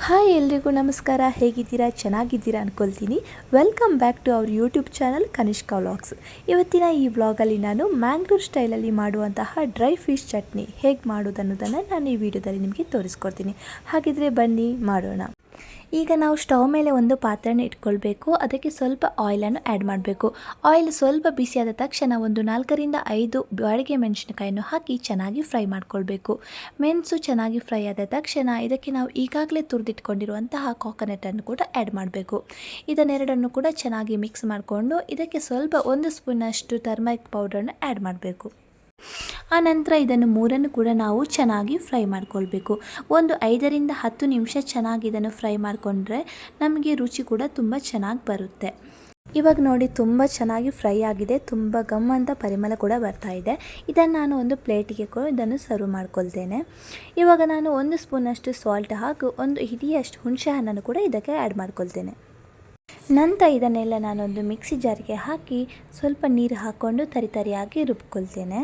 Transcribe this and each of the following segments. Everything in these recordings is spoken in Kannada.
ಹಾಯ್ ಎಲ್ರಿಗೂ ನಮಸ್ಕಾರ. ಹೇಗಿದ್ದೀರಾ? ಚೆನ್ನಾಗಿದ್ದೀರಾ ಅಂದ್ಕೊಳ್ತೀನಿ. Welcome back to our YouTube channel Kanishka vlogs. ಇವತ್ತಿನ ಈ ವ್ಲಾಗಲ್ಲಿ ನಾನು ಮ್ಯಾಂಗ್ಳೂರ್ ಸ್ಟೈಲಲ್ಲಿ ಮಾಡುವಂತಹ ಡ್ರೈ ಫಿಶ್ ಚಟ್ನಿ ಹೇಗೆ ಮಾಡೋದನ್ನೋದನ್ನು ನಾನು ಈ ವಿಡಿಯೋದಲ್ಲಿ ನಿಮಗೆ ತೋರಿಸ್ಕೊಡ್ತೀನಿ. ಹಾಗಿದ್ರೆ ಬನ್ನಿ ಮಾಡೋಣ. ಈಗ ನಾವು ಸ್ಟವ್ ಮೇಲೆ ಒಂದು ಪಾತ್ರೆನ ಇಟ್ಕೊಳ್ಬೇಕು. ಅದಕ್ಕೆ ಸ್ವಲ್ಪ ಆಯಿಲನ್ನು ಆ್ಯಡ್ ಮಾಡಬೇಕು. ಆಯಿಲ್ ಸ್ವಲ್ಪ ಬಿಸಿಯಾದ ತಕ್ಷಣ ಒಂದು 4-5 ಬಾಡಿಗೆ ಮೆಣಸಿನಕಾಯನ್ನು ಹಾಕಿ ಚೆನ್ನಾಗಿ ಫ್ರೈ ಮಾಡ್ಕೊಳ್ಬೇಕು. ಮೆಣಸು ಚೆನ್ನಾಗಿ ಫ್ರೈ ಆದ ತಕ್ಷಣ ಇದಕ್ಕೆ ನಾವು ಈಗಾಗಲೇ ತುರಿದಿಟ್ಕೊಂಡಿರುವಂತಹ ಕೋಕೋನಟನ್ನು ಕೂಡ ಆ್ಯಡ್ ಮಾಡಬೇಕು. ಇದನ್ನೆರಡನ್ನು ಕೂಡ ಚೆನ್ನಾಗಿ ಮಿಕ್ಸ್ ಮಾಡಿಕೊಂಡು ಇದಕ್ಕೆ ಸ್ವಲ್ಪ 1 ಸ್ಪೂನಷ್ಟು ಟರ್ಮರಿಕ್ ಪೌಡರನ್ನು ಆ್ಯಡ್ ಮಾಡಬೇಕು. ಆನಂತರ ಇದನ್ನು ಮೂರನ್ನು ಕೂಡ ನಾವು ಚೆನ್ನಾಗಿ ಫ್ರೈ ಮಾಡ್ಕೊಳ್ಬೇಕು. ಒಂದು 5-10 ನಿಮಿಷ ಚೆನ್ನಾಗಿ ಇದನ್ನು ಫ್ರೈ ಮಾಡಿಕೊಂಡ್ರೆ ನಮಗೆ ರುಚಿ ಕೂಡ ತುಂಬ ಚೆನ್ನಾಗಿ ಬರುತ್ತೆ. ಇವಾಗ ನೋಡಿ ತುಂಬ ಚೆನ್ನಾಗಿ ಫ್ರೈ ಆಗಿದೆ. ತುಂಬ ಗಮ್ ಅಂತ ಪರಿಮಳ ಕೂಡ ಬರ್ತಾ ಇದೆ. ಇದನ್ನು ನಾನು ಒಂದು ಪ್ಲೇಟಿಗೆ ಕೂಡ ಇದನ್ನು ಸರ್ವ್ ಮಾಡ್ಕೊಳ್ತೇನೆ. ಇವಾಗ ನಾನು 1 ಸ್ಪೂನಷ್ಟು ಸಾಲ್ಟ್ ಹಾಗೂ 1 ಹಿಡಿಯಷ್ಟು ಹುಣಸೆ ಹಣ್ಣನ್ನು ಕೂಡ ಇದಕ್ಕೆ ಆ್ಯಡ್ ಮಾಡ್ಕೊಳ್ತೇನೆ. ನಂತರ ಇದನ್ನೆಲ್ಲ ನಾನೊಂದು ಮಿಕ್ಸಿ ಜಾರಿಗೆ ಹಾಕಿ ಸ್ವಲ್ಪ ನೀರು ಹಾಕ್ಕೊಂಡು ತರಿಯಾಗಿ ರುಬ್ಕೊಳ್ತೇನೆ.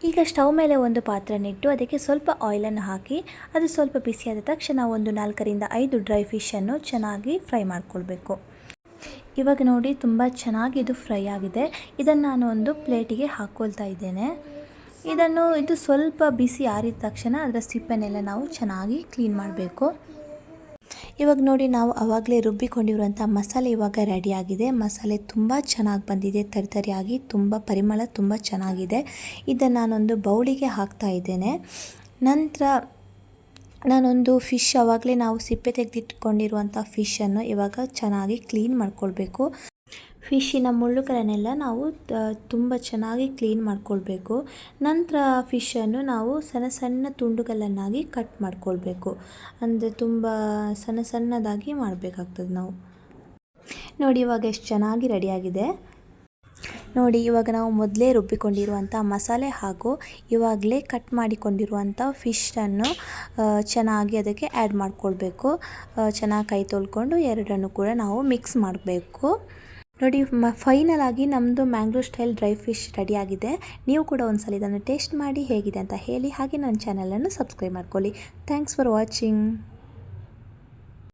ಈಗ ಸ್ಟವ್ ಮೇಲೆ ಒಂದು ಪಾತ್ರೆನಿಟ್ಟು ಅದಕ್ಕೆ ಸ್ವಲ್ಪ ಆಯಿಲನ್ನು ಹಾಕಿ ಅದು ಸ್ವಲ್ಪ ಬಿಸಿಯಾದ ತಕ್ಷಣ ಒಂದು 4-5 ಡ್ರೈ ಫಿಶನ್ನು ಚೆನ್ನಾಗಿ ಫ್ರೈ ಮಾಡ್ಕೊಳ್ಬೇಕು. ಇವಾಗ ನೋಡಿ ತುಂಬ ಚೆನ್ನಾಗಿ ಇದು ಫ್ರೈ ಆಗಿದೆ. ಇದನ್ನು ನಾನು ಒಂದು ಪ್ಲೇಟಿಗೆ ಹಾಕ್ಕೊಳ್ತಾ ಇದ್ದೇನೆ. ಇದು ಸ್ವಲ್ಪ ಬಿಸಿ ಆರಿದ ತಕ್ಷಣ ಅದರ ಸಿಪ್ಪೆನೆಲ್ಲ ನಾವು ಚೆನ್ನಾಗಿ ಕ್ಲೀನ್ ಮಾಡಬೇಕು. ಇವಾಗ ನೋಡಿ ನಾವು ಆವಾಗಲೇ ರುಬ್ಬಿಕೊಂಡಿರುವಂಥ ಮಸಾಲೆ ಇವಾಗ ರೆಡಿಯಾಗಿದೆ. ಮಸಾಲೆ ತುಂಬ ಚೆನ್ನಾಗಿ ಬಂದಿದೆ, ತರಿಯಾಗಿ ತುಂಬ ಪರಿಮಳ ತುಂಬ ಚೆನ್ನಾಗಿದೆ. ಇದನ್ನು ನಾನೊಂದು ಬೌಲಿಗೆ ಹಾಕ್ತಾ ಇದ್ದೇನೆ. ನಂತರ ನಾನೊಂದು ಫಿಶ್ ಆವಾಗಲೇ ನಾವು ಸಿಪ್ಪೆ ತೆಗೆದಿಟ್ಕೊಂಡಿರುವಂಥ ಫಿಶನ್ನು ಇವಾಗ ಚೆನ್ನಾಗಿ ಕ್ಲೀನ್ ಮಾಡ್ಕೊಳ್ಬೇಕು. ಫಿಶ್ಶಿನ ಮುಳ್ಳುಗಳನ್ನೆಲ್ಲ ನಾವು ತುಂಬ ಚೆನ್ನಾಗಿ ಕ್ಲೀನ್ ಮಾಡ್ಕೊಳ್ಬೇಕು. ನಂತರ ಫಿಶನ್ನು ನಾವು ಸಣ್ಣ ತುಂಡುಗಳನ್ನಾಗಿ ಕಟ್ ಮಾಡ್ಕೊಳ್ಬೇಕು. ಅಂದರೆ ತುಂಬ ಸಣ್ಣದಾಗಿ ಮಾಡಬೇಕಾಗ್ತದೆ ನಾವು. ನೋಡಿ ಇವಾಗ ಎಷ್ಟು ಚೆನ್ನಾಗಿ ರೆಡಿಯಾಗಿದೆ. ನೋಡಿ ಇವಾಗ ನಾವು ಮೊದಲೇ ರುಬ್ಬಿಕೊಂಡಿರುವಂಥ ಮಸಾಲೆ ಹಾಗೂ ಇವಾಗಲೇ ಕಟ್ ಮಾಡಿಕೊಂಡಿರುವಂಥ ಫಿಶನ್ನು ಚೆನ್ನಾಗಿ ಅದಕ್ಕೆ ಆ್ಯಡ್ ಮಾಡ್ಕೊಳ್ಬೇಕು. ಚೆನ್ನಾಗಿ ಕೈ ತೊಳ್ಕೊಂಡು ಎರಡನ್ನು ಕೂಡ ನಾವು ಮಿಕ್ಸ್ ಮಾಡಬೇಕು. ನೋಡಿ ಫೈನಲ್ ಆಗಿ ನಮ್ಮದು ಮ್ಯಾಂಗ್ಳೂರ್ ಸ್ಟೈಲ್ ಡ್ರೈ ಫಿಶ್ ರೆಡಿಯಾಗಿದೆ. ನೀವು ಕೂಡ ಒಂದ್ಸಲ ಇದನ್ನು ಟೇಸ್ಟ್ ಮಾಡಿ ಹೇಗಿದೆ ಅಂತ ಹೇಳಿ. ಹಾಗೆ ನನ್ನ ಚಾನಲನ್ನು ಸಬ್ಸ್ಕ್ರೈಬ್ ಮಾಡ್ಕೊಳ್ಳಿ. Thanks for watching.